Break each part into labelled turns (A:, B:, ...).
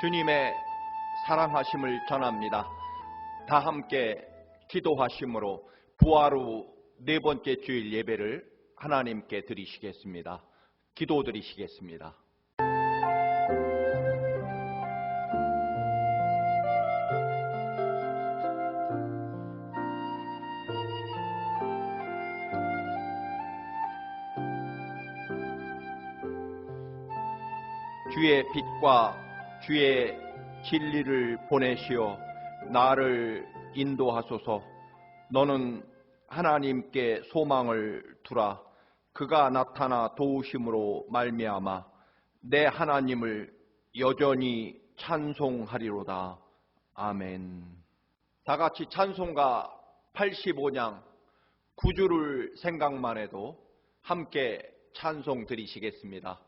A: 주님의 사랑하심을 전합니다. 다 함께 기도하심으로 부활 후 네 번째 주일 예배를 하나님께 드리시겠습니다. 기도드리시겠습니다. 주의 빛과 주의 진리를 보내시어 나를 인도하소서. 너는 하나님께 소망을 두라. 그가 나타나 도우심으로 말미암아 내 하나님을 여전히 찬송하리로다. 아멘. 다 같이 찬송가 85냥 구주를 생각만 해도 함께 찬송 드리시겠습니다.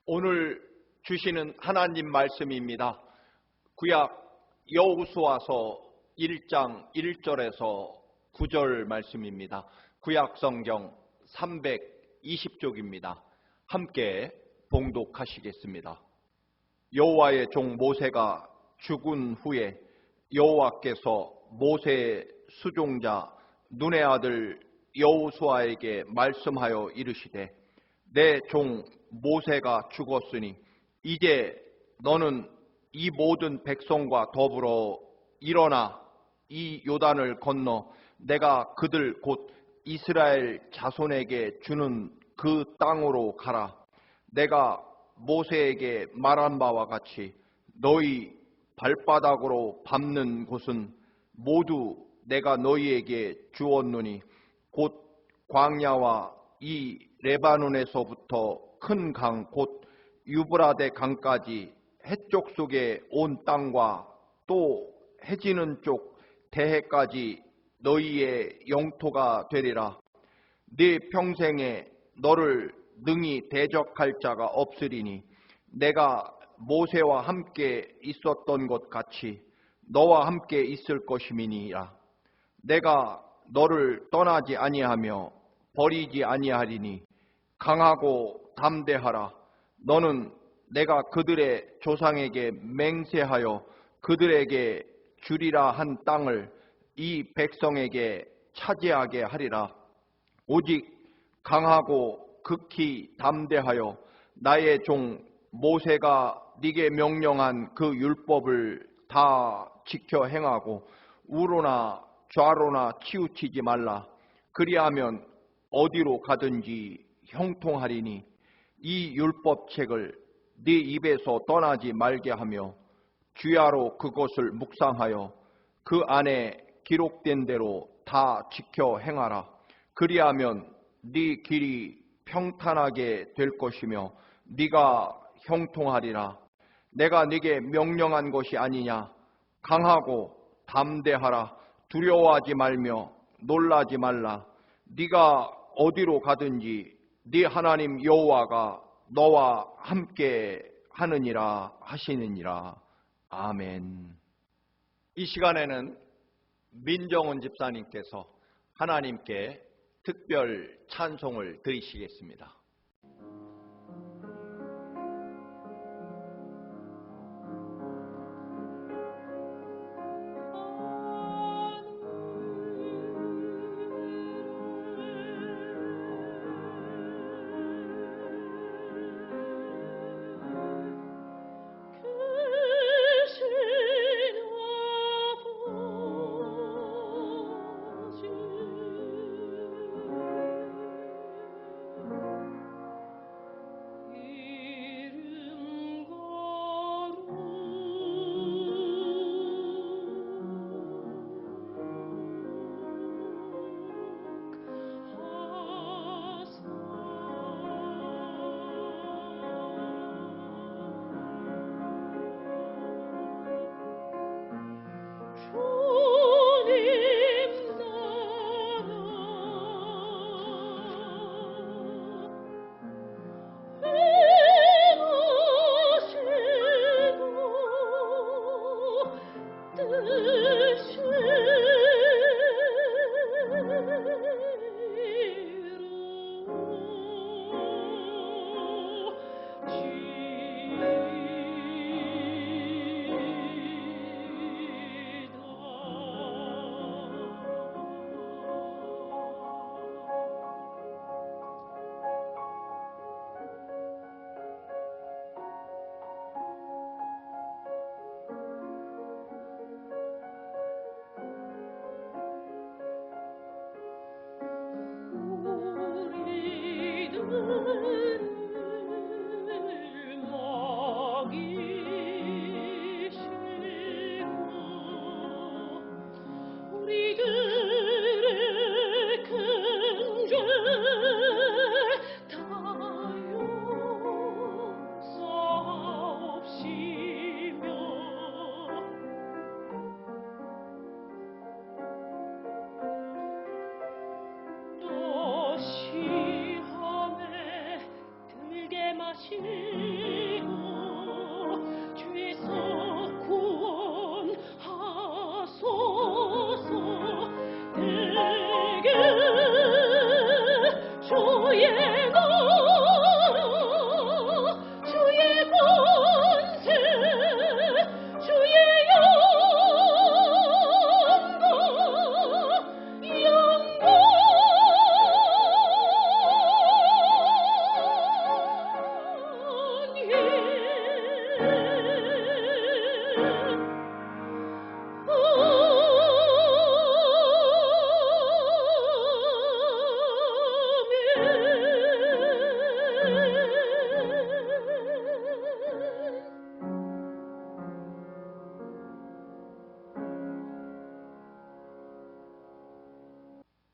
A: 오늘 주시는 하나님 말씀입니다. 구약 여호수아서 1장 1절에서 9절 말씀입니다. 구약 성경 320쪽입니다. 함께 봉독하시겠습니다. 여호와의 종 모세가 죽은 후에 여호와께서 모세의 수종자 눈의 아들 여호수아에게 말씀하여 이르시되 내 종 모세가 죽었으니 이제 너는 이 모든 백성과 더불어 일어나 이 요단을 건너 내가 그들 곧 이스라엘 자손에게 주는 그 땅으로 가라. 내가 모세에게 말한 바와 같이 너희 발바닥으로 밟는 곳은 모두 내가 너희에게 주었노니 곧 광야와 이 레바논에서부터 큰 강 곧 유브라데 강까지 해쪽 속에 온 땅과 또 해지는 쪽 대해까지 너희의 영토가 되리라. 네 평생에 너를 능히 대적할 자가 없으리니 내가 모세와 함께 있었던 것 같이 너와 함께 있을 것임이니라. 내가 너를 떠나지 아니하며 버리지 아니하리니 강하고 담대하라. 너는 내가 그들의 조상에게 맹세하여 그들에게 주리라 한 땅을 이 백성에게 차지하게 하리라. 오직 강하고 극히 담대하여 나의 종 모세가 네게 명령한 그 율법을 다 지켜 행하고 우로나 좌로나 치우치지 말라. 그리하면 어디로 가든지 형통하리니 이 율법책을 네 입에서 떠나지 말게 하며 주야로 그것을 묵상하여 그 안에 기록된 대로 다 지켜 행하라. 그리하면 네 길이 평탄하게 될 것이며 네가 형통하리라. 내가 네게 명령한 것이 아니냐. 강하고 담대하라. 두려워하지 말며 놀라지 말라. 네가 어디로 가든지 네 하나님 여호와가 너와 함께 하느니라 하시느니라. 아멘. 이 시간에는 민정은 집사님께서 하나님께 특별 찬송을 드리시겠습니다.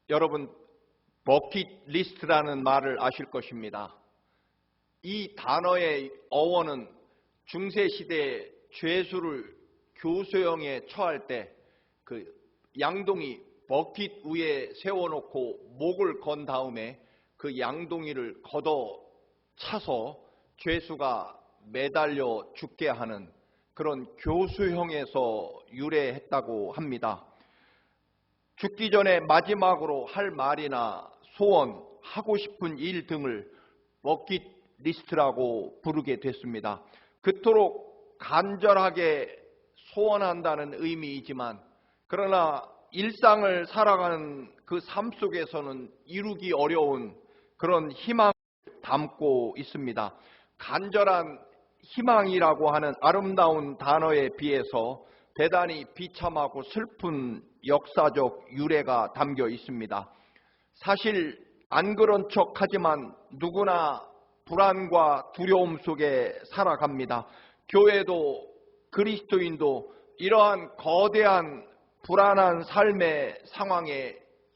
A: 여러분, 버킷리스트라는 말을 아실 것입니다. 이 단어의 어원은 중세시대 죄수를 교수형에 처할 때 그 양동이 버킷 위에 세워놓고 목을 건 다음에 그 양동이를 걷어 차서 죄수가 매달려 죽게 하는 그런 교수형에서 유래했다고 합니다. 죽기 전에 마지막으로 할 말이나 소원, 하고 싶은 일 등을 버킷리스트라고 부르게 됐습니다. 그토록 간절하게 소원한다는 의미이지만 그러나 일상을 살아가는 그 삶 속에서는 이루기 어려운 그런 희망을 담고 있습니다. 간절한 희망이라고 하는 아름다운 단어에 비해서 대단히 비참하고 슬픈 역사적 유래가 담겨 있습니다. 사실 안 그런 척하지만 누구나 불안과 두려움 속에 살아갑니다. 교회도 그리스도인도 이러한 거대한 불안한 삶의 상황에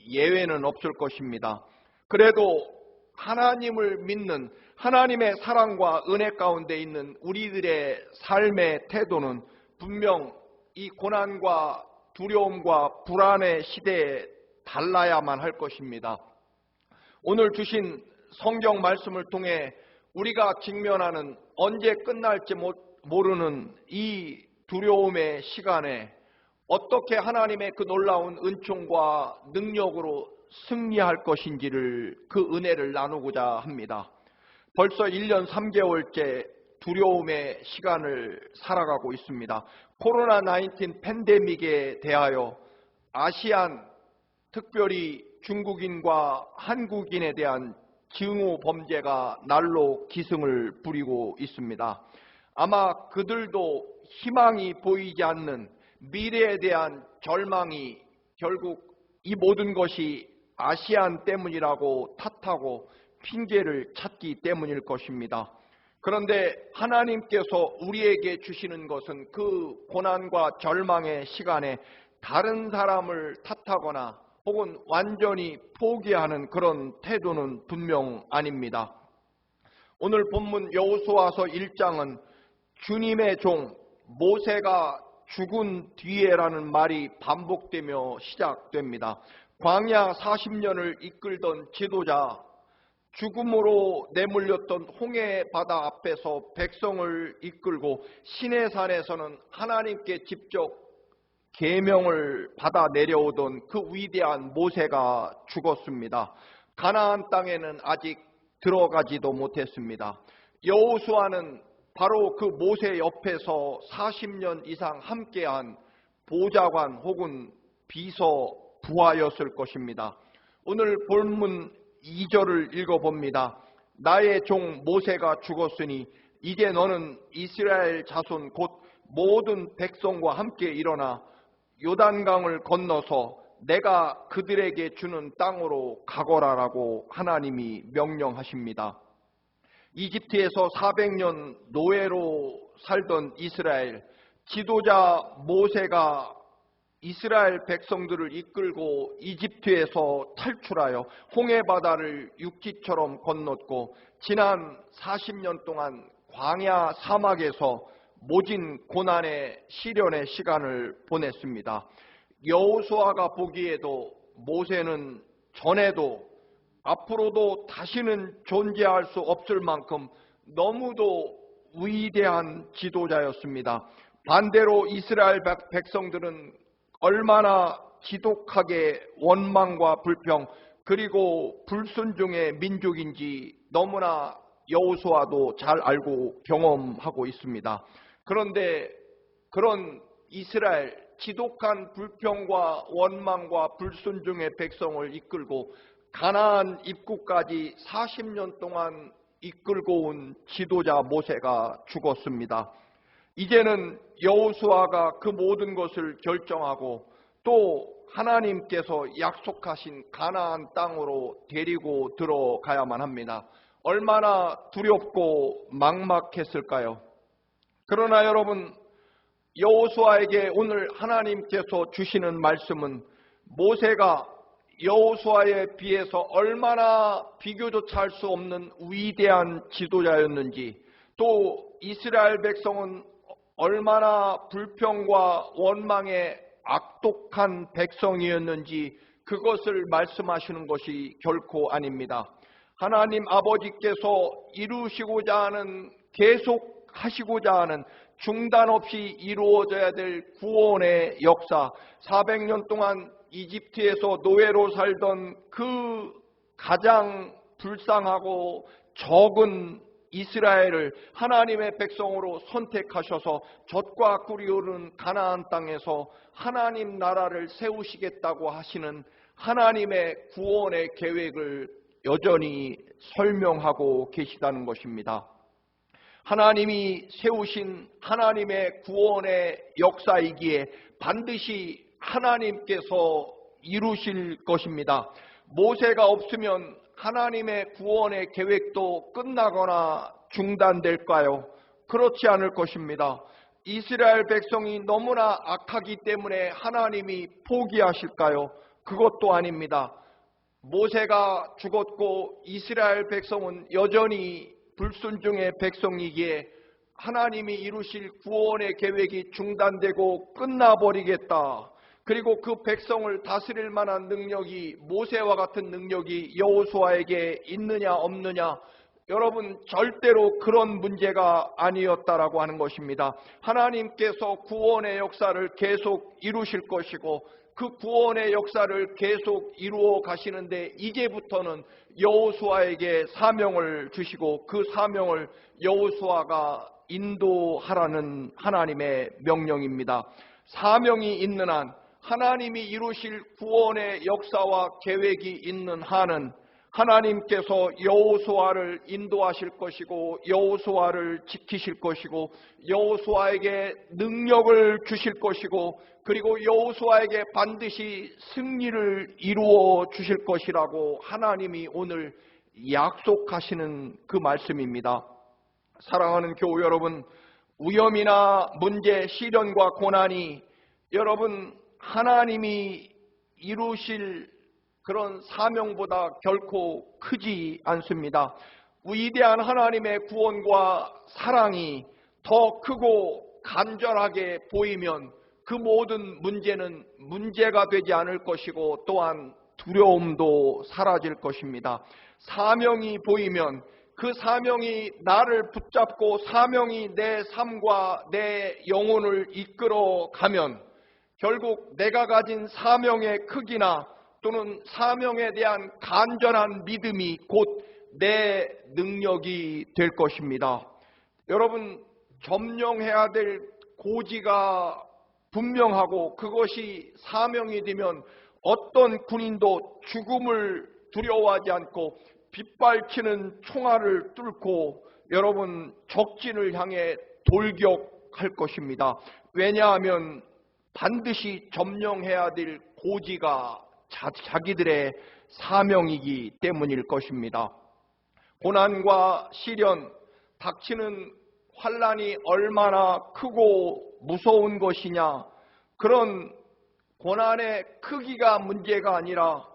A: 예외는 없을 것입니다. 그래도 하나님을 믿는 하나님의 사랑과 은혜 가운데 있는 우리들의 삶의 태도는 분명 이 고난과 두려움과 불안의 시대에 달라야만 할 것입니다. 오늘 주신 성경 말씀을 통해 우리가 직면하는 언제 끝날지 모르는 이 두려움의 시간에 어떻게 하나님의 그 놀라운 은총과 능력으로 승리할 것인지를 그 은혜를 나누고자 합니다. 벌써 1년 3개월째 두려움의 시간을 살아가고 있습니다. 코로나19 팬데믹에 대하여 아시안, 특별히 중국인과 한국인에 대한 증오 범죄가 날로 기승을 부리고 있습니다. 아마 그들도 희망이 보이지 않는 미래에 대한 절망이 결국 이 모든 것이 아시안 때문이라고 탓하고 핑계를 찾기 때문일 것입니다. 그런데 하나님께서 우리에게 주시는 것은 그 고난과 절망의 시간에 다른 사람을 탓하거나 혹은 완전히 포기하는 그런 태도는 분명 아닙니다. 오늘 본문 여호수아서 1장은 주님의 종 모세가 죽은 뒤에라는 말이 반복되며 시작됩니다. 광야 40년을 이끌던 지도자, 죽음으로 내몰렸던 홍해 바다 앞에서 백성을 이끌고 시내산에서는 하나님께 직접 계명을 받아 내려오던 그 위대한 모세가 죽었습니다. 가나안 땅에는 아직 들어가지도 못했습니다. 여호수아는 바로 그 모세 옆에서 40년 이상 함께한 보좌관 혹은 비서 부하였을 것입니다. 오늘 본문 2절을 읽어봅니다. 나의 종 모세가 죽었으니 이제 너는 이스라엘 자손 곧 모든 백성과 함께 일어나 요단강을 건너서 내가 그들에게 주는 땅으로 가거라라고 하나님이 명령하십니다. 이집트에서 400년 노예로 살던 이스라엘, 지도자 모세가 이스라엘 백성들을 이끌고 이집트에서 탈출하여 홍해바다를 육지처럼 건넜고 지난 40년 동안 광야 사막에서 모진 고난의 시련의 시간을 보냈습니다. 여호수아가 보기에도 모세는 전에도 앞으로도 다시는 존재할 수 없을 만큼 너무도 위대한 지도자였습니다. 반대로 이스라엘 백성들은 얼마나 지독하게 원망과 불평 그리고 불순종의 민족인지 너무나 여호수아도 잘 알고 경험하고 있습니다. 그런데 그런 이스라엘 지독한 불평과 원망과 불순종의 백성을 이끌고 가나안 입구까지 40년 동안 이끌고 온 지도자 모세가 죽었습니다. 이제는 여호수아가 그 모든 것을 결정하고 또 하나님께서 약속하신 가나안 땅으로 데리고 들어가야만 합니다. 얼마나 두렵고 막막했을까요? 그러나 여러분, 여호수아에게 오늘 하나님께서 주시는 말씀은 모세가 여호수아에 비해서 얼마나 비교조차 할 수 없는 위대한 지도자였는지, 또 이스라엘 백성은 얼마나 불평과 원망의 악독한 백성이었는지 그것을 말씀하시는 것이 결코 아닙니다. 하나님 아버지께서 이루시고자 하는, 계속 하시고자 하는, 중단 없이 이루어져야 될 구원의 역사, 400년 동안 이집트에서 노예로 살던 그 가장 불쌍하고 적은 이스라엘을 하나님의 백성으로 선택하셔서 젖과 꿀이 흐르는 가나안 땅에서 하나님 나라를 세우시겠다고 하시는 하나님의 구원의 계획을 여전히 설명하고 계시다는 것입니다. 하나님이 세우신 하나님의 구원의 역사이기에 반드시 하나님께서 이루실 것입니다. 모세가 없으면 하나님의 구원의 계획도 끝나거나 중단될까요? 그렇지 않을 것입니다. 이스라엘 백성이 너무나 악하기 때문에 하나님이 포기하실까요? 그것도 아닙니다. 모세가 죽었고 이스라엘 백성은 여전히 불순종의 백성이기에 하나님이 이루실 구원의 계획이 중단되고 끝나버리겠다. 그리고 그 백성을 다스릴 만한 능력이, 모세와 같은 능력이 여호수아에게 있느냐 없느냐, 여러분 절대로 그런 문제가 아니었다라고 하는 것입니다. 하나님께서 구원의 역사를 계속 이루실 것이고 그 구원의 역사를 계속 이루어 가시는데 이제부터는 여호수아에게 사명을 주시고 그 사명을 여호수아가 인도하라는 하나님의 명령입니다. 사명이 있는 한, 하나님이 이루실 구원의 역사와 계획이 있는 한은 하나님께서 여호수아를 인도하실 것이고 여호수아를 지키실 것이고 여호수아에게 능력을 주실 것이고 그리고 여호수아에게 반드시 승리를 이루어 주실 것이라고 하나님이 오늘 약속하시는 그 말씀입니다. 사랑하는 교우 여러분, 위험이나 문제, 시련과 고난이 여러분 하나님이 이루실 그런 사명보다 결코 크지 않습니다. 위대한 하나님의 구원과 사랑이 더 크고 간절하게 보이면 그 모든 문제는 문제가 되지 않을 것이고 또한 두려움도 사라질 것입니다. 사명이 보이면 그 사명이 나를 붙잡고 사명이 내 삶과 내 영혼을 이끌어 가면 결국 내가 가진 사명의 크기나 또는 사명에 대한 간절한 믿음이 곧 내 능력이 될 것입니다. 여러분, 점령해야 될 고지가 분명하고 그것이 사명이 되면 어떤 군인도 죽음을 두려워하지 않고 빗발치는 총알을 뚫고 여러분 적진을 향해 돌격할 것입니다. 왜냐하면 반드시 점령해야 될 고지가 자기들의 사명이기 때문일 것입니다. 고난과 시련, 닥치는 환난이 얼마나 크고 무서운 것이냐, 그런 고난의 크기가 문제가 아니라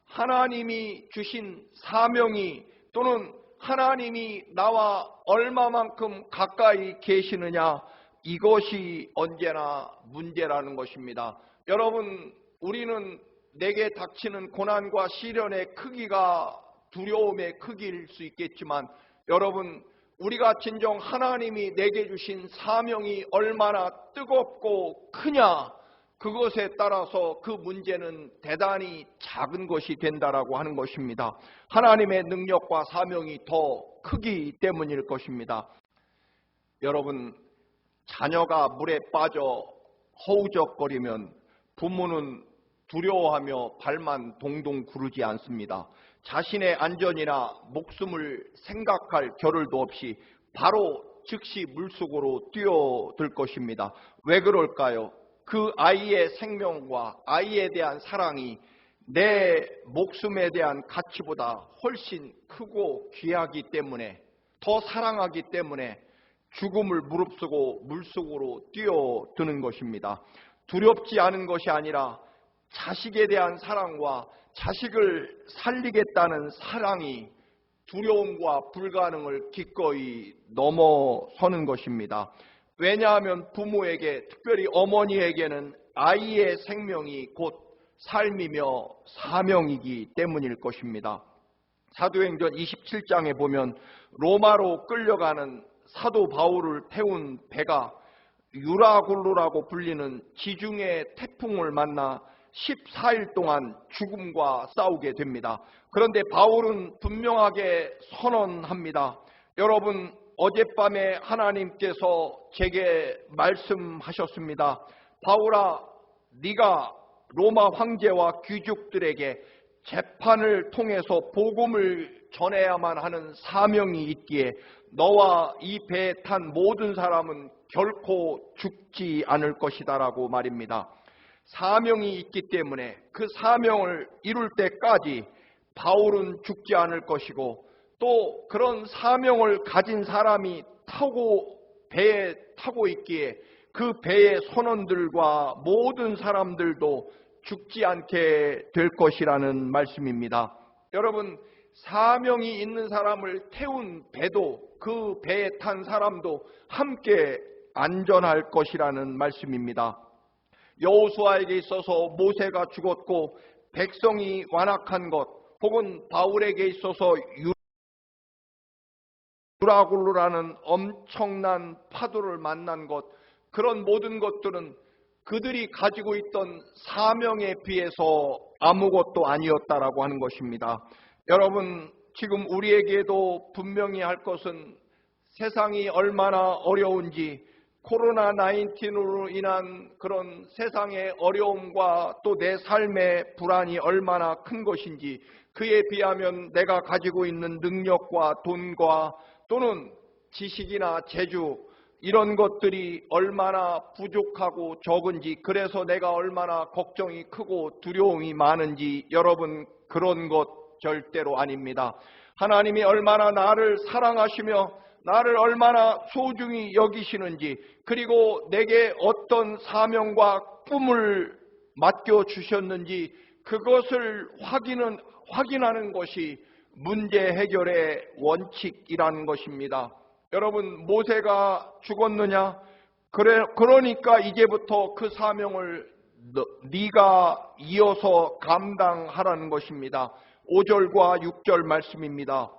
A: 하나님이 주신 사명이 또는 하나님이 나와 얼마만큼 가까이 계시느냐, 이것이 언제나 문제라는 것입니다. 여러분, 우리는 내게 닥치는 고난과 시련의 크기가 두려움의 크기일 수 있겠지만 여러분, 우리가 진정 하나님이 내게 주신 사명이 얼마나 뜨겁고 크냐, 그것에 따라서 그 문제는 대단히 작은 것이 된다라고 하는 것입니다. 하나님의 능력과 사명이 더 크기 때문일 것입니다. 여러분, 자녀가 물에 빠져 허우적거리면 부모는 두려워하며 발만 동동 구르지 않습니다. 자신의 안전이나 목숨을 생각할 겨를도 없이 바로 즉시 물속으로 뛰어들 것입니다. 왜 그럴까요? 그 아이의 생명과 아이에 대한 사랑이 내 목숨에 대한 가치보다 훨씬 크고 귀하기 때문에, 더 사랑하기 때문에 죽음을 무릅쓰고 물속으로 뛰어드는 것입니다. 두렵지 않은 것이 아니라 자식에 대한 사랑과 자식을 살리겠다는 사랑이 두려움과 불가능을 기꺼이 넘어서는 것입니다. 왜냐하면 부모에게, 특별히 어머니에게는 아이의 생명이 곧 삶이며 사명이기 때문일 것입니다. 사도행전 27장에 보면 로마로 끌려가는 사도 바울을 태운 배가 유라굴루라고 불리는 지중해 태풍을 만나 14일 동안 죽음과 싸우게 됩니다. 그런데 바울은 분명하게 선언합니다. 여러분, 어젯밤에 하나님께서 제게 말씀하셨습니다. 바울아, 네가 로마 황제와 귀족들에게 재판을 통해서 복음을 전해야만 하는 사명이 있기에 너와 이 배에 탄 모든 사람은 결코 죽지 않을 것이다라고 말입니다. 사명이 있기 때문에 그 사명을 이룰 때까지 바울은 죽지 않을 것이고, 또 그런 사명을 가진 사람이 배에 타고 있기에 그 배의 선원들과 모든 사람들도 죽지 않게 될 것이라는 말씀입니다. 여러분, 사명이 있는 사람을 태운 배도, 그 배에 탄 사람도 함께 안전할 것이라는 말씀입니다. 여호수아에게 있어서 모세가 죽었고 백성이 완악한 것, 혹은 바울에게 있어서 유라굴루라는 엄청난 파도를 만난 것, 그런 모든 것들은 그들이 가지고 있던 사명에 비해서 아무것도 아니었다라고 하는 것입니다. 여러분, 지금 우리에게도 분명히 할 것은 세상이 얼마나 어려운지, 코로나19으로 인한 그런 세상의 어려움과 또 내 삶의 불안이 얼마나 큰 것인지, 그에 비하면 내가 가지고 있는 능력과 돈과 또는 지식이나 재주, 이런 것들이 얼마나 부족하고 적은지, 그래서 내가 얼마나 걱정이 크고 두려움이 많은지, 여러분, 그런 것 절대로 아닙니다. 하나님이 얼마나 나를 사랑하시며 나를 얼마나 소중히 여기시는지, 그리고 내게 어떤 사명과 꿈을 맡겨주셨는지, 그것을 확인하는 것이 문제 해결의 원칙이라는 것입니다. 여러분, 모세가 죽었느냐? 그러니까 이제부터 그 사명을 네가 이어서 감당하라는 것입니다. 5절과 6절 말씀입니다.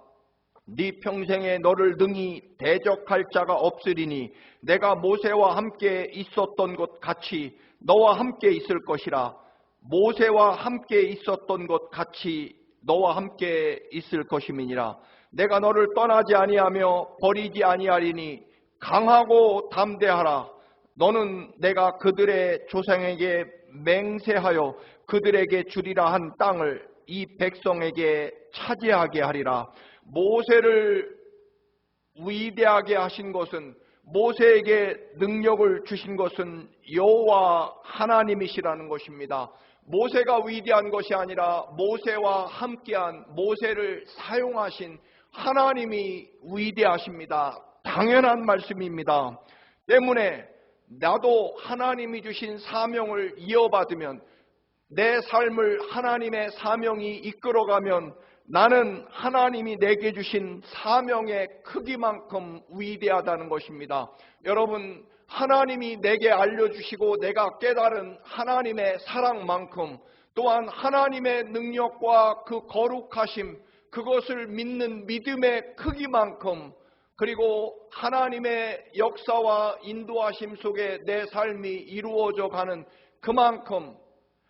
A: 네 평생에 너를 능히 대적할 자가 없으리니 내가 모세와 함께 있었던 것 같이 너와 함께 있을 것이라. 모세와 함께 있었던 것 같이 너와 함께 있을 것임이니라. 내가 너를 떠나지 아니하며 버리지 아니하리니 강하고 담대하라. 너는 내가 그들의 조상에게 맹세하여 그들에게 주리라 한 땅을 이 백성에게 차지하게 하리라. 모세를 위대하게 하신 것은, 모세에게 능력을 주신 것은 여호와 하나님이시라는 것입니다. 모세가 위대한 것이 아니라 모세와 함께한, 모세를 사용하신 하나님이 위대하십니다. 당연한 말씀입니다. 때문에 나도 하나님이 주신 사명을 이어받으면, 내 삶을 하나님의 사명이 이끌어가면 나는 하나님이 내게 주신 사명의 크기만큼 위대하다는 것입니다. 여러분, 하나님이 내게 알려주시고 내가 깨달은 하나님의 사랑만큼, 또한 하나님의 능력과 그 거룩하심, 그것을 믿는 믿음의 크기만큼, 그리고 하나님의 역사와 인도하심 속에 내 삶이 이루어져 가는 그만큼,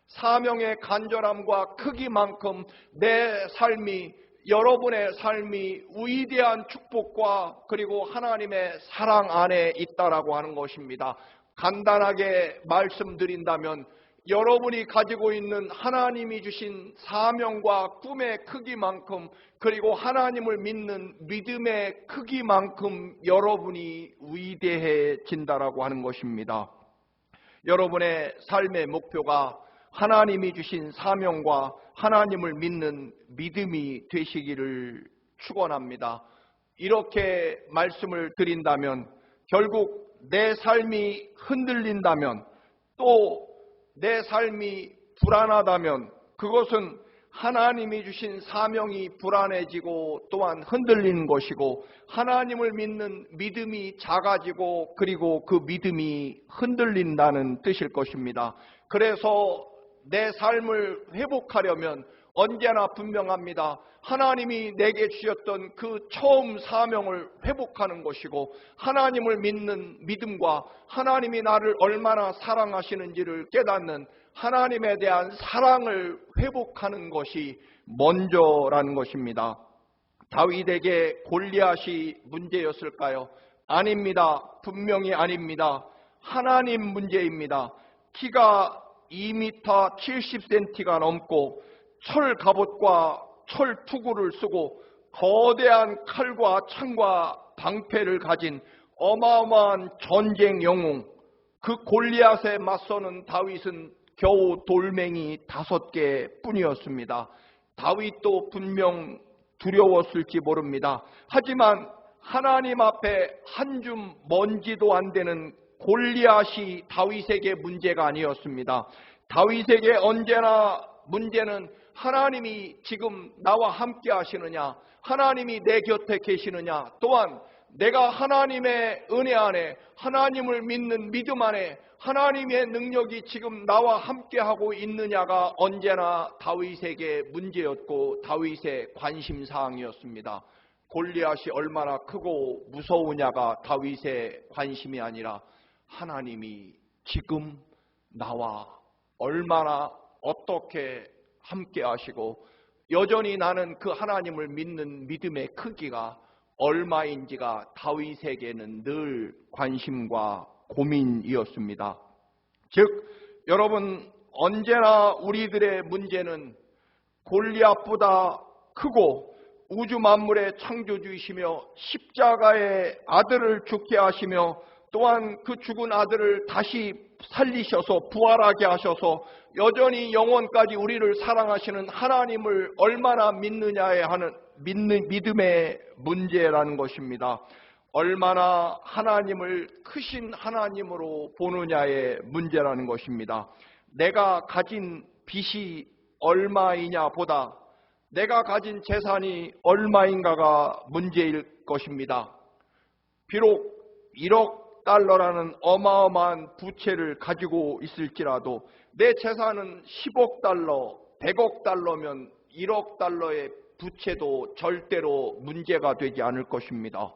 A: 사명의 간절함과 크기만큼 내 삶이, 여러분의 삶이 위대한 축복과 그리고 하나님의 사랑 안에 있다라고 하는 것입니다. 간단하게 말씀드린다면, 여러분이 가지고 있는 하나님이 주신 사명과 꿈의 크기만큼, 그리고 하나님을 믿는 믿음의 크기만큼 여러분이 위대해진다라고 하는 것입니다. 여러분의 삶의 목표가 하나님이 주신 사명과 하나님을 믿는 믿음이 되시기를 축원합니다. 이렇게 말씀을 드린다면, 결국 내 삶이 흔들린다면, 또 내 삶이 불안하다면, 그것은 하나님이 주신 사명이 불안해지고 또한 흔들리는 것이고, 하나님을 믿는 믿음이 작아지고 그리고 그 믿음이 흔들린다는 뜻일 것입니다. 그래서 내 삶을 회복하려면 언제나 분명합니다. 하나님이 내게 주셨던 그 처음 사명을 회복하는 것이고, 하나님을 믿는 믿음과 하나님이 나를 얼마나 사랑하시는지를 깨닫는 하나님에 대한 사랑을 회복하는 것이 먼저라는 것입니다. 다윗에게 골리앗이 문제였을까요? 아닙니다. 분명히 아닙니다. 하나님 문제입니다. 키가 2m 70cm가 넘고 철 갑옷과 철 투구를 쓰고 거대한 칼과 창과 방패를 가진 어마어마한 전쟁 영웅, 그 골리앗에 맞서는 다윗은 겨우 돌멩이 5개 뿐이었습니다. 다윗도 분명 두려웠을지 모릅니다. 하지만 하나님 앞에 한 줌 먼지도 안 되는 골리앗이 다윗에게 문제가 아니었습니다. 다윗에게 언제나 문제는 하나님이 지금 나와 함께 하시느냐, 하나님이 내 곁에 계시느냐, 또한 내가 하나님의 은혜 안에, 하나님을 믿는 믿음 안에 하나님의 능력이 지금 나와 함께하고 있느냐가 언제나 다윗에게 문제였고 다윗의 관심사항이었습니다. 골리앗이 얼마나 크고 무서우냐가 다윗의 관심이 아니라 하나님이 지금 나와 얼마나 어떻게 함께하시고 여전히 나는 그 하나님을 믿는 믿음의 크기가 얼마인지가 다윗에게는 늘 관심과 고민이었습니다. 즉 여러분, 언제나 우리들의 문제는 골리앗보다 크고 우주 만물의 창조주이시며 십자가의 아들을 죽게 하시며 또한 그 죽은 아들을 다시 살리셔서 부활하게 하셔서 여전히 영원까지 우리를 사랑하시는 하나님을 얼마나 믿느냐에 하는 믿음의 문제라는 것입니다. 얼마나 하나님을 크신 하나님으로 보느냐의 문제라는 것입니다. 내가 가진 빚이 얼마이냐 보다 내가 가진 재산이 얼마인가가 문제일 것입니다. 비록 1억 달러라는 어마어마한 부채를 가지고 있을지라도 내 재산은 10억 달러, 100억 달러면 1억 달러의 부채도 절대로 문제가 되지 않을 것입니다.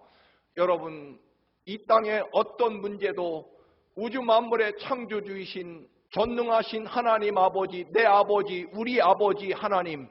A: 여러분, 이 땅의 어떤 문제도 우주 만물의 창조주이신 전능하신 하나님 아버지, 내 아버지, 우리 아버지 하나님,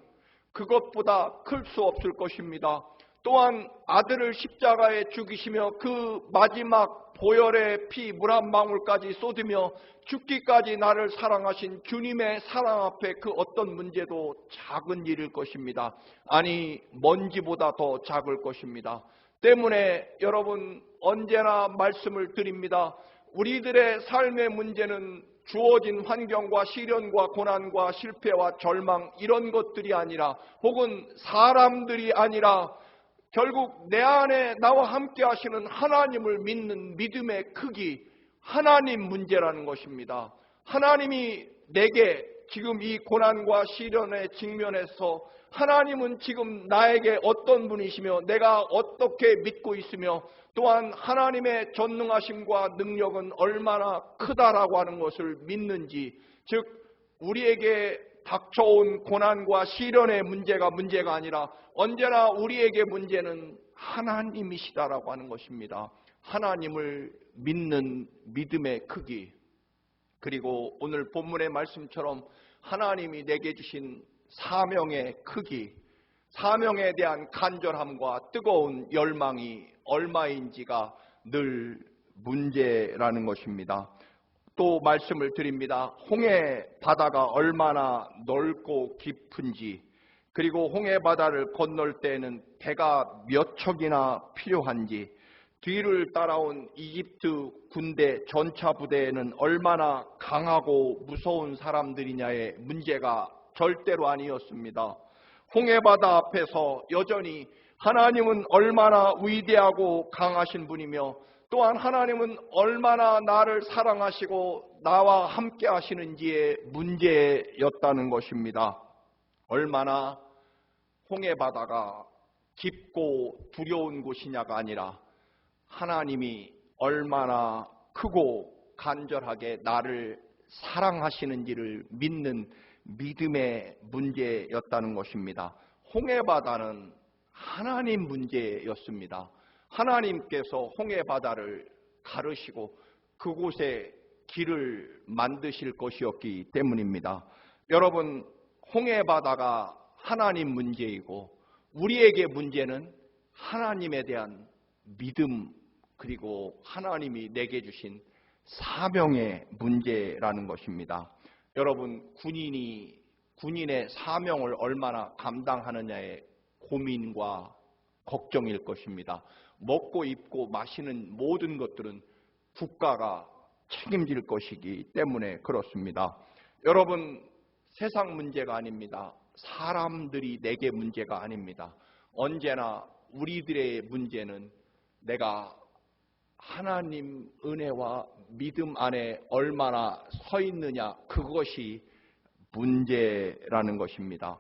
A: 그것보다 클 수 없을 것입니다. 또한 아들을 십자가에 죽이시며 그 마지막 보혈의 피 물 한 방울까지 쏟으며 죽기까지 나를 사랑하신 주님의 사랑 앞에 그 어떤 문제도 작은 일일 것입니다. 아니, 먼지보다 더 작을 것입니다. 때문에 여러분, 언제나 말씀을 드립니다. 우리들의 삶의 문제는 주어진 환경과 시련과 고난과 실패와 절망 이런 것들이 아니라, 혹은 사람들이 아니라 결국 내 안에 나와 함께 하시는 하나님을 믿는 믿음의 크기, 하나님 문제라는 것입니다. 하나님이 내게 지금 이 고난과 시련에 직면해서 하나님은 지금 나에게 어떤 분이시며 내가 어떻게 믿고 있으며 또한 하나님의 전능하심과 능력은 얼마나 크다라고 하는 것을 믿는지, 즉 우리에게 닥쳐온 고난과 시련의 문제가 아니라 언제나 우리에게 문제는 하나님이시다라고 하는 것입니다. 하나님을 믿는 믿음의 크기, 그리고 오늘 본문의 말씀처럼 하나님이 내게 주신 사명의 크기, 사명에 대한 간절함과 뜨거운 열망이 얼마인지가 늘 문제라는 것입니다. 또 말씀을 드립니다. 홍해 바다가 얼마나 넓고 깊은지, 그리고 홍해 바다를 건널 때에는 배가 몇 척이나 필요한지, 뒤를 따라온 이집트 군대 전차 부대에는 얼마나 강하고 무서운 사람들이냐의 문제가 절대로 아니었습니다. 홍해 바다 앞에서 여전히 하나님은 얼마나 위대하고 강하신 분이며 또한 하나님은 얼마나 나를 사랑하시고 나와 함께 하시는지의 문제였다는 것입니다. 얼마나 홍해 바다가 깊고 두려운 곳이냐가 아니라 하나님이 얼마나 크고 간절하게 나를 사랑하시는지를 믿는 믿음의 문제였다는 것입니다. 홍해 바다는 하나님 문제였습니다. 하나님께서 홍해 바다를 가르시고 그곳에 길을 만드실 것이었기 때문입니다. 여러분, 홍해 바다가 하나님 문제이고 우리에게 문제는 하나님에 대한 믿음, 그리고 하나님이 내게 주신 사명의 문제라는 것입니다. 여러분, 군인이 군인의 사명을 얼마나 감당하느냐의 고민과 걱정일 것입니다. 먹고 입고 마시는 모든 것들은 국가가 책임질 것이기 때문에 그렇습니다. 여러분, 세상 문제가 아닙니다. 사람들이 내게 문제가 아닙니다. 언제나 우리들의 문제는 내가 하나님 은혜와 믿음 안에 얼마나 서 있느냐, 그것이 문제라는 것입니다.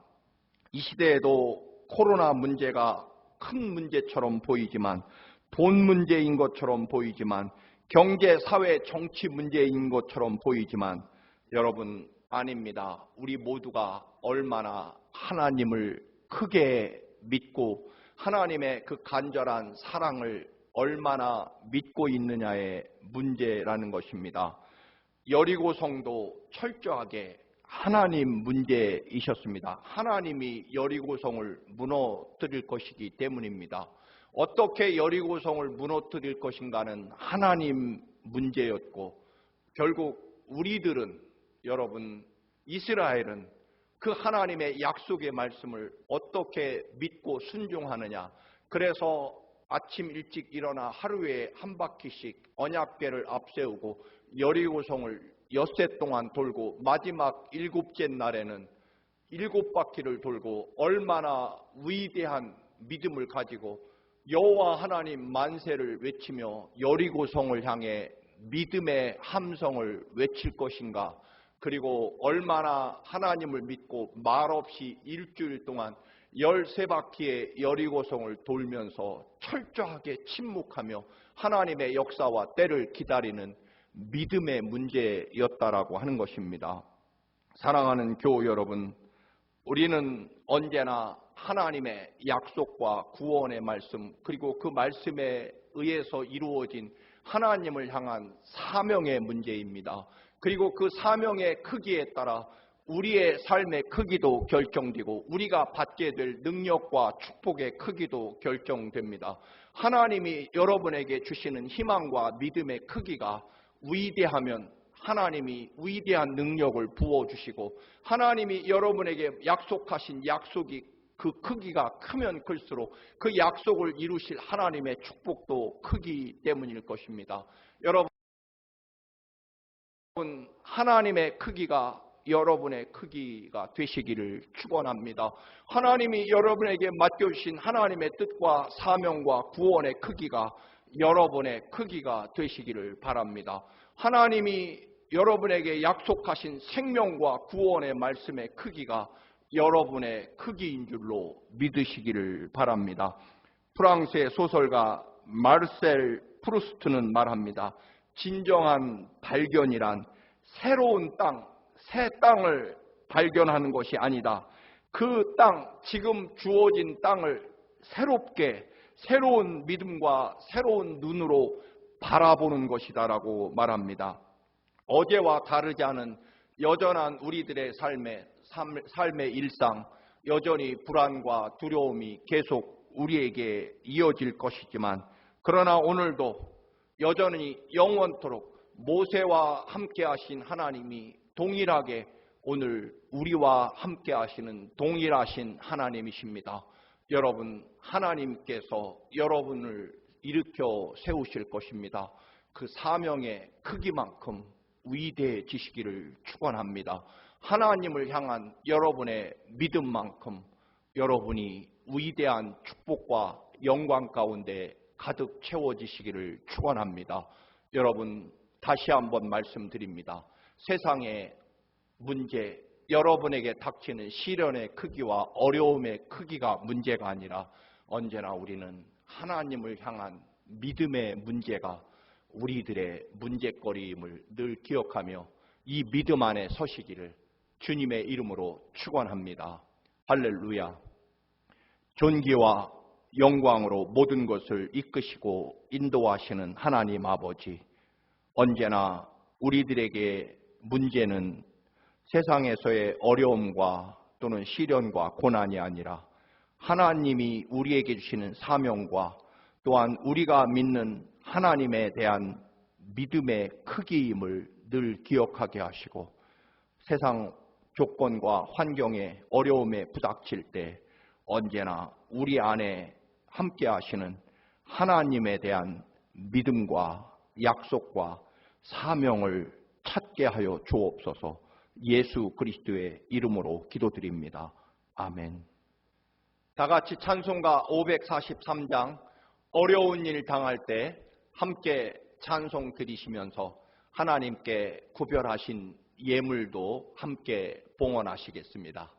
A: 이 시대에도 코로나 문제가 큰 문제처럼 보이지만, 돈 문제인 것처럼 보이지만, 경제, 사회, 정치 문제인 것처럼 보이지만, 여러분, 아닙니다. 우리 모두가 얼마나 하나님을 크게 믿고 하나님의 그 간절한 사랑을 얼마나 믿고 있느냐의 문제라는 것입니다. 여리고성도 철저하게 하나님 문제이셨습니다. 하나님이 여리고성을 무너뜨릴 것이기 때문입니다. 어떻게 여리고성을 무너뜨릴 것인가는 하나님 문제였고, 결국 우리들은, 여러분, 이스라엘은 그 하나님의 약속의 말씀을 어떻게 믿고 순종하느냐. 그래서 아침 일찍 일어나 하루에 한 바퀴씩 언약궤를 앞세우고 여리고성을 엿새 동안 돌고, 마지막 7째 날에는 7바퀴를 돌고 얼마나 위대한 믿음을 가지고 여호와 하나님 만세를 외치며 여리고성을 향해 믿음의 함성을 외칠 것인가. 그리고 얼마나 하나님을 믿고 말없이 일주일 동안 13바퀴의 여리고성을 돌면서 철저하게 침묵하며 하나님의 역사와 때를 기다리는 믿음의 문제였다라고 하는 것입니다. 사랑하는 교우 여러분, 우리는 언제나 하나님의 약속과 구원의 말씀, 그리고 그 말씀에 의해서 이루어진 하나님을 향한 사명의 문제입니다. 그리고 그 사명의 크기에 따라 우리의 삶의 크기도 결정되고 우리가 받게 될 능력과 축복의 크기도 결정됩니다. 하나님이 여러분에게 주시는 희망과 믿음의 크기가 위대하면 하나님이 위대한 능력을 부어주시고, 하나님이 여러분에게 약속하신 약속이 그 크기가 크면 클수록 그 약속을 이루실 하나님의 축복도 크기 때문일 것입니다. 여러분, 하나님의 크기가 여러분의 크기가 되시기를 축원합니다. 하나님이 여러분에게 맡겨주신 하나님의 뜻과 사명과 구원의 크기가 여러분의 크기가 되시기를 바랍니다. 하나님이 여러분에게 약속하신 생명과 구원의 말씀의 크기가 여러분의 크기인 줄로 믿으시기를 바랍니다. 프랑스의 소설가 마르셀 프루스트는 말합니다. 진정한 발견이란 새로운 땅, 새 땅을 발견하는 것이 아니다. 그 땅, 지금 주어진 땅을 새롭게, 새로운 믿음과 새로운 눈으로 바라보는 것이다라고 말합니다. 어제와 다르지 않은 여전한 우리들의 삶의 일상, 여전히 불안과 두려움이 계속 우리에게 이어질 것이지만, 그러나 오늘도 여전히 영원토록 모세와 함께 하신 하나님이 동일하게 오늘 우리와 함께 하시는 동일하신 하나님이십니다. 여러분, 하나님께서 여러분을 일으켜 세우실 것입니다. 그 사명의 크기만큼 위대해지시기를 축원합니다. 하나님을 향한 여러분의 믿음만큼 여러분이 위대한 축복과 영광 가운데 가득 채워지시기를 축원합니다. 여러분, 다시 한번 말씀드립니다. 세상의 문제, 여러분에게 닥치는 시련의 크기와 어려움의 크기가 문제가 아니라 언제나 우리는 하나님을 향한 믿음의 문제가 우리들의 문제거리임을 늘 기억하며 이 믿음 안에 서시기를 주님의 이름으로 축원합니다. 할렐루야. 존귀와 영광으로 모든 것을 이끄시고 인도하시는 하나님 아버지, 언제나 우리들에게 문제는 세상에서의 어려움과 또는 시련과 고난이 아니라 하나님이 우리에게 주시는 사명과 또한 우리가 믿는 하나님에 대한 믿음의 크기임을 늘 기억하게 하시고, 세상 조건과 환경에 어려움에 부닥칠 때 언제나 우리 안에 함께 하시는 하나님에 대한 믿음과 약속과 사명을 찾게 하여 주옵소서. 예수 그리스도의 이름으로 기도드립니다. 아멘. 다 같이 찬송가 543장 어려운 일 당할 때 함께 찬송 드리시면서 하나님께 구별하신 예물도 함께 봉헌하시겠습니다.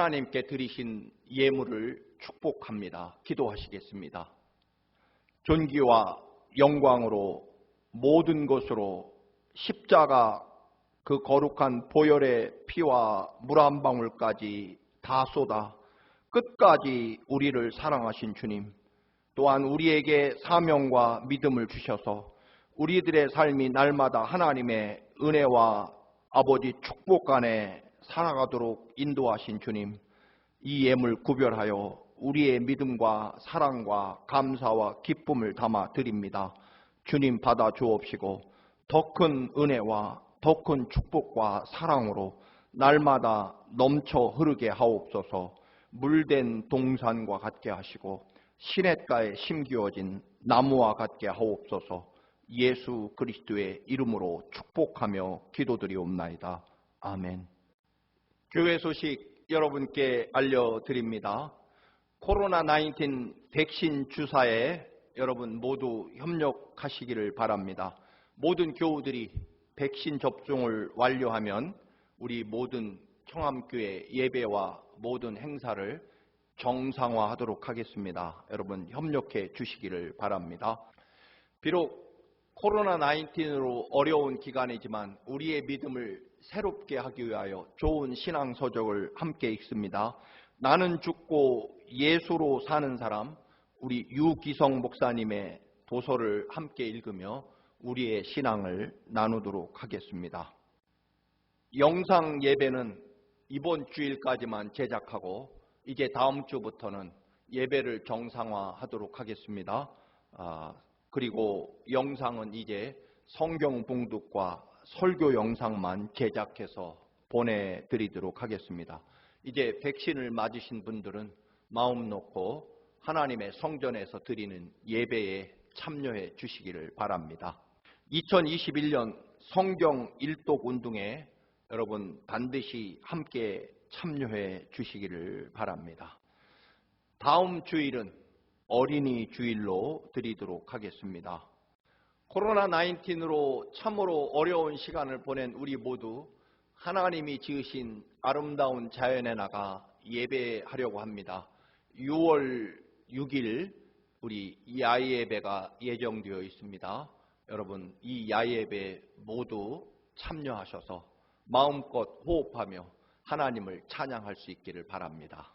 A: 하나님께 드리신 예물을 축복합니다. 기도하시겠습니다. 존귀와 영광으로 모든 것으로 십자가 그 거룩한 보혈의 피와 물 한 방울까지 다 쏟아 끝까지 우리를 사랑하신 주님, 또한 우리에게 사명과 믿음을 주셔서 우리들의 삶이 날마다 하나님의 은혜와 아버지 축복 안에 살아가도록 인도하신 주님, 이 예물 구별하여 우리의 믿음과 사랑과 감사와 기쁨을 담아 드립니다. 주님 받아 주옵시고 더 큰 은혜와 더 큰 축복과 사랑으로 날마다 넘쳐 흐르게 하옵소서. 물된 동산과 같게 하시고 시냇가에 심기어진 나무와 같게 하옵소서. 예수 그리스도의 이름으로 축복하며 기도드리옵나이다. 아멘. 교회 소식 여러분께 알려드립니다. 코로나19 백신 주사에 여러분 모두 협력하시기를 바랍니다. 모든 교우들이 백신 접종을 완료하면 우리 모든 청암교회 예배와 모든 행사를 정상화하도록 하겠습니다. 여러분 협력해 주시기를 바랍니다. 비록 코로나19으로 어려운 기간이지만 우리의 믿음을 새롭게 하기 위하여 좋은 신앙 서적을 함께 읽습니다. 나는 죽고 예수로 사는 사람, 우리 유기성 목사님의 도서를 함께 읽으며 우리의 신앙을 나누도록 하겠습니다. 영상 예배는 이번 주일까지만 제작하고 이제 다음 주부터는 예배를 정상화하도록 하겠습니다. 그리고 영상은 이제 성경 봉독과 설교 영상만 제작해서 보내드리도록 하겠습니다. 이제 백신을 맞으신 분들은 마음 놓고 하나님의 성전에서 드리는 예배에 참여해 주시기를 바랍니다. 2021년 성경 일독 운동에 여러분 반드시 함께 참여해 주시기를 바랍니다. 다음 주일은 어린이 주일로 드리도록 하겠습니다. 코로나19으로 참으로 어려운 시간을 보낸 우리 모두 하나님이 지으신 아름다운 자연에 나가 예배하려고 합니다. 6월 6일 우리 야예배가 예정되어 있습니다. 여러분 이 야예배 모두 참여하셔서 마음껏 호흡하며 하나님을 찬양할 수 있기를 바랍니다.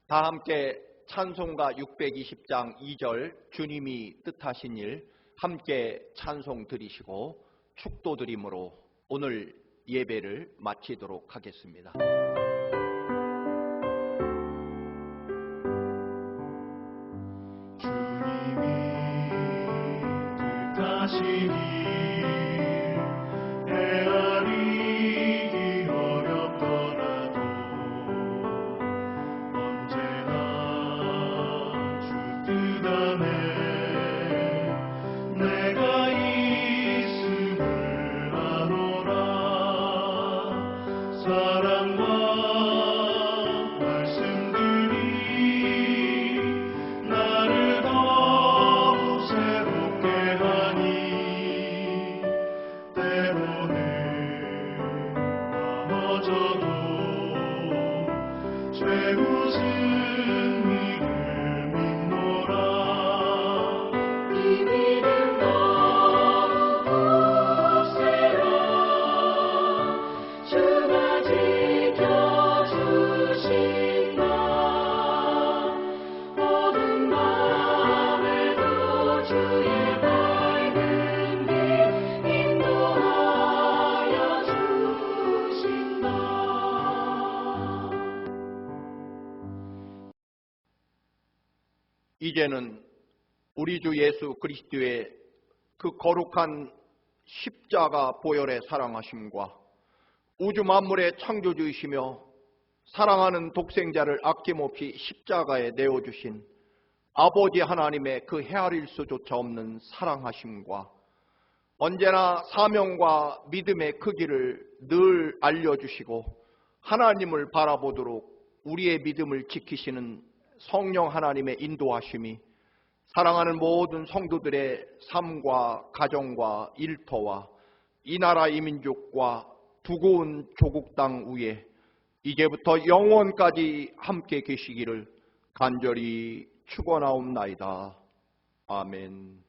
A: 다 함께 찬송가 620장 2절 주님이 뜻하신 일 함께 찬송 드리시고 축도 드림으로 오늘 예배를 마치도록 하겠습니다.
B: 주님이 뜻하신 일
A: 이제는 우리 주 예수 그리스도의 그 거룩한 십자가 보혈의 사랑하심과 우주 만물의 창조주이시며 사랑하는 독생자를 아낌없이 십자가에 내어주신 아버지 하나님의 그 헤아릴 수조차 없는 사랑하심과 언제나 사명과 믿음의 크기를 늘 알려주시고 하나님을 바라보도록 우리의 믿음을 지키시는 성령 하나님의 인도하심이 사랑하는 모든 성도들의 삶과 가정과 일터와 이 나라 이 민족과 두고운 조국 땅 위에 이제부터 영원까지 함께 계시기를 간절히 축원하옵나이다. 아멘.